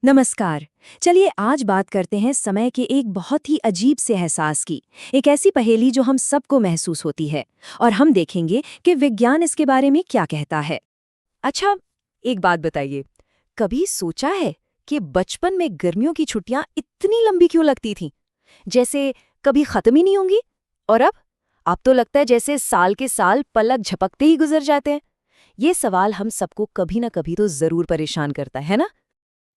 नमस्कार। चलिए आज बात करते हैं समय के एक बहुत ही अजीब से एहसास की। एक ऐसी पहेली जो हम सबको महसूस होती है और हम देखेंगे कि विज्ञान इसके बारे में क्या कहता है। अच्छा, एक बात बताइए, कभी सोचा है कि बचपन में गर्मियों की छुट्टियां इतनी लंबी क्यों लगती थीं? जैसे कभी खत्म ही नहीं होंगी? और अब तो लगता है जैसे साल के साल पलक झपकते ही गुजर जाते हैं। ये सवाल हम सबको कभी ना कभी तो जरूर परेशान करता है ना?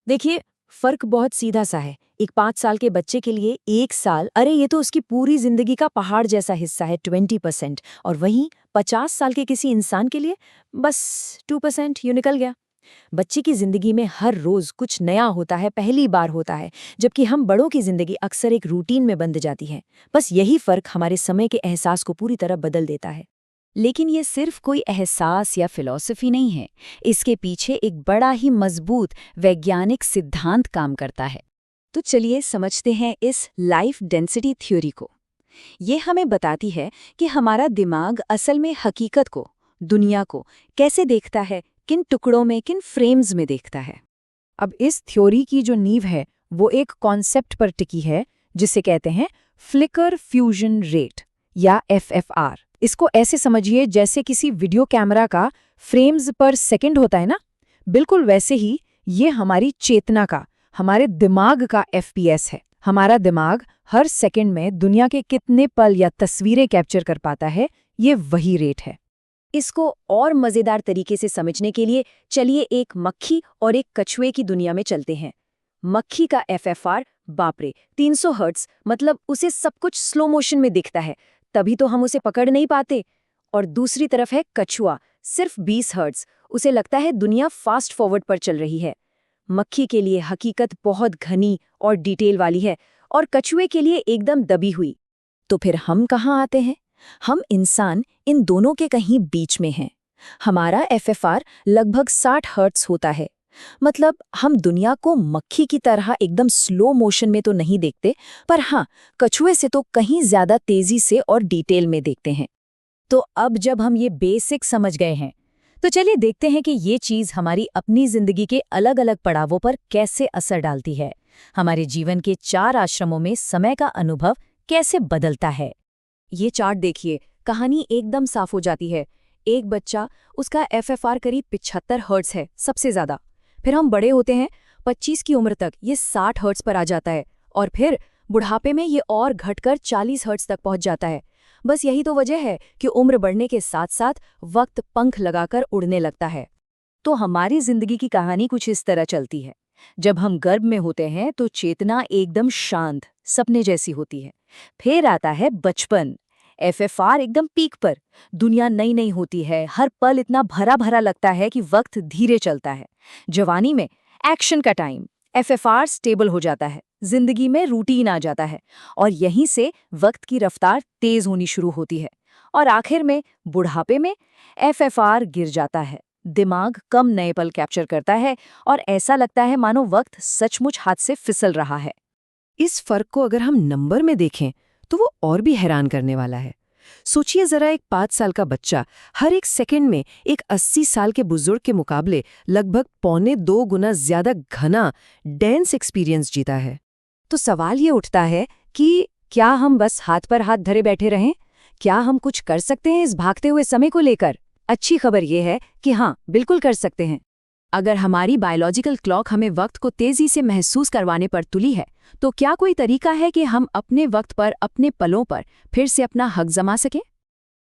देखिए, फर्क बहुत सीधा सा है। एक 5 साल के बच्चे के लिए एक साल, अरे ये तो उसकी पूरी जिंदगी का पहाड़ जैसा हिस्सा है, 20%। और वहीं 50 साल के किसी इंसान के लिए बस 2% यूं निकल गया। बच्चे की जिंदगी में हर रोज कुछ नया होता है, पहली बार होता है, जबकि हम बड़ों की जिंदगी अक्सर एक रूटीन में बंध जाती है। बस यही फर्क हमारे समय के एहसास को पूरी तरह बदल देता है। लेकिन ये सिर्फ कोई एहसास या फिलॉसफी नहीं है, इसके पीछे एक बड़ा ही मजबूत वैज्ञानिक सिद्धांत काम करता है। तो चलिए समझते हैं इस लाइफ डेंसिटी थ्योरी को। ये हमें बताती है कि हमारा दिमाग असल में हकीकत को, दुनिया को कैसे देखता है, किन टुकड़ों में, किन फ्रेम्स में देखता है। अब इस थ्योरी की जो नींव है वो एक कॉन्सेप्ट पर टिकी है जिसे कहते हैं फ्लिकर फ्यूजन रेट या एफएफआर। इसको ऐसे समझिए जैसे किसी वीडियो कैमरा का फ्रेम्स पर सेकंड होता है ना, बिल्कुल वैसे ही ये हमारी चेतना का, हमारे दिमाग का एफपीएस है। हमारा दिमाग हर सेकंड में दुनिया के कितने पल या तस्वीरें कैप्चर कर पाता है, ये वही रेट है। इसको और मजेदार तरीके से समझने के लिए चलिए एक मक्खी और एक कछुए की दुनिया में चलते हैं। मक्खी का एफएफआर, बाप रे, 300 हर्ट्ज, मतलब उसे सब कुछ स्लो मोशन में दिखता है, तभी तो हम उसे पकड़ नहीं पाते। और दूसरी तरफ है कछुआ, सिर्फ 20 हर्ट्ज, उसे लगता है दुनिया फास्ट फॉरवर्ड पर चल रही है। मक्खी के लिए हकीकत बहुत घनी और डिटेल वाली है और कछुए के लिए एकदम दबी हुई। तो फिर हम कहाँ आते हैं? हम इंसान इन दोनों के कहीं बीच में हैं। हमारा एफएफआर लगभग 60 हर्ट्ज होता है। मतलब हम दुनिया को मक्खी की तरह एकदम स्लो मोशन में तो नहीं देखते, पर हाँ, कछुए से तो कहीं ज्यादा तेजी से और डिटेल में देखते हैं। तो अब जब हम ये बेसिक समझ गए हैं, तो चलिए देखते हैं कि ये चीज हमारी अपनी जिंदगी के अलग अलग पड़ावों पर कैसे असर डालती है। हमारे जीवन के 4 आश्रमों में समय का अनुभव कैसे बदलता है। ये चार्ट देखिए, कहानी एकदम साफ हो जाती है। एक बच्चा, उसका एफएफआर करीब 75 हर्ट्ज है, सबसे ज्यादा। फिर हम बड़े होते हैं, 25 की उम्र तक ये 60 हर्ट्ज पर आ जाता है, और फिर बुढ़ापे में ये और घटकर 40 हर्ट्ज तक पहुंच जाता है। बस यही तो वजह है कि उम्र बढ़ने के साथ साथ वक्त पंख लगाकर उड़ने लगता है। तो हमारी जिंदगी की कहानी कुछ इस तरह चलती है। जब हम गर्भ में होते हैं तो चेतना एकदम शांत, सपने जैसी होती है। फिर आता है बचपन, एफएफआर एकदम पीक पर, दुनिया नई नई होती है, हर पल इतना भरा भरा लगता है कि वक्त धीरे चलता है। जवानी में एक्शन का टाइम, एफएफआर स्टेबल हो जाता है, जिंदगी में रूटीन आ जाता है, और यहीं से वक्त की रफ्तार तेज होनी शुरू होती है। और आखिर में बुढ़ापे में एफएफआर गिर जाता है, दिमाग कम नए पल कैप्चर करता है और ऐसा लगता है मानो वक्त सचमुच हाथ से फिसल रहा है। इस फर्क को अगर हम नंबर में देखें तो वो और भी हैरान करने वाला है। सोचिए जरा, एक 5 साल का बच्चा हर एक सेकंड में एक 80 साल के बुजुर्ग के मुकाबले लगभग 1.25 गुना ज्यादा घना डेंस एक्सपीरियंस जीता है। तो सवाल ये उठता है कि क्या हम बस हाथ पर हाथ धरे बैठे रहें? क्या हम कुछ कर सकते हैं इस भागते हुए समय को लेकर? अच्छी खबर ये है कि हाँ, बिल्कुल कर सकते हैं। अगर हमारी बायोलॉजिकल क्लॉक हमें वक्त को तेजी से महसूस करवाने पर तुली है, तो क्या कोई तरीका है कि हम अपने वक्त पर, अपने पलों पर फिर से अपना हक जमा सकें?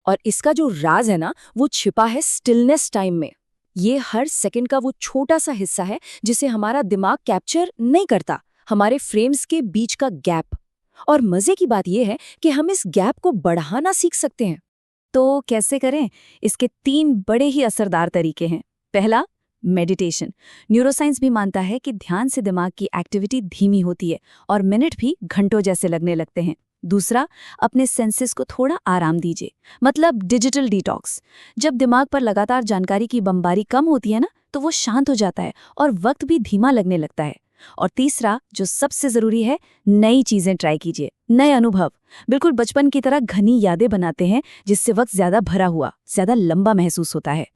और इसका जो राज है ना, वो छिपा है स्टिलनेस टाइम में। ये हर सेकंड का वो छोटा सा हिस्सा है जिसे हमारा दिमाग कैप्चर नहीं करता, हमारे फ्रेम्स के बीच का गैप। और मजे की बात यह है कि हम इस गैप को बढ़ाना सीख सकते हैं। तो कैसे करें? इसके 3 बड़े ही असरदार तरीके हैं। पहला, मेडिटेशन। न्यूरोसाइंस भी मानता है कि ध्यान से दिमाग की एक्टिविटी धीमी होती है और मिनट भी घंटों जैसे लगने लगते हैं। दूसरा, अपने सेंसेस को थोड़ा आराम दीजिए, मतलब डिजिटल डिटॉक्स। जब दिमाग पर लगातार जानकारी की बमबारी कम होती है ना, तो वो शांत हो जाता है और वक्त भी धीमा लगने लगता है। और तीसरा, जो सबसे जरूरी है, नई चीजें ट्राई कीजिए, नए अनुभव। बिल्कुल बचपन की तरह घनी यादें बनाते हैं, जिससे वक्त ज्यादा भरा हुआ, ज्यादा लंबा महसूस होता है।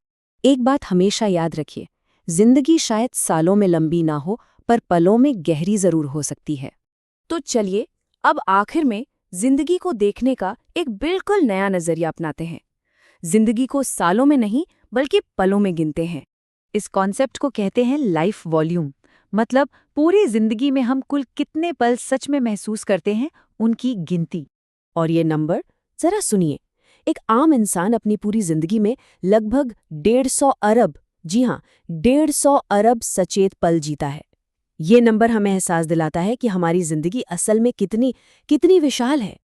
एक बात हमेशा याद रखिए, जिंदगी शायद सालों में लंबी ना हो, पर पलों में गहरी जरूर हो सकती है। तो चलिए अब आखिर में जिंदगी को देखने का एक बिल्कुल नया नजरिया अपनाते हैं। जिंदगी को सालों में नहीं बल्कि पलों में गिनते हैं। इस कॉन्सेप्ट को कहते हैं लाइफ वॉल्यूम, मतलब पूरी जिंदगी में हम कुल कितने पल सच में महसूस करते हैं, उनकी गिनती। और ये नंबर जरा सुनिए, एक आम इंसान अपनी पूरी जिंदगी में लगभग 150 अरब, जी हाँ 150 अरब सचेत पल जीता है। ये नंबर हमें एहसास दिलाता है कि हमारी जिंदगी असल में कितनी विशाल है।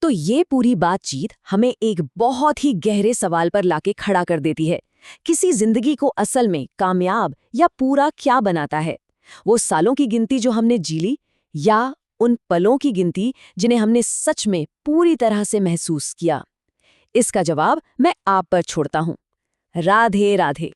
तो ये पूरी बातचीत हमें एक बहुत ही गहरे सवाल पर लाके खड़ा कर देती है। किसी जिंदगी को असल में कामयाब या पूरा क्या बनाता है? वो सालों की गिनती जो हमने जी ली, या उन पलों की गिनती जिन्हें हमने सच में पूरी तरह से महसूस किया? इसका जवाब मैं आप पर छोड़ता हूं। राधे राधे।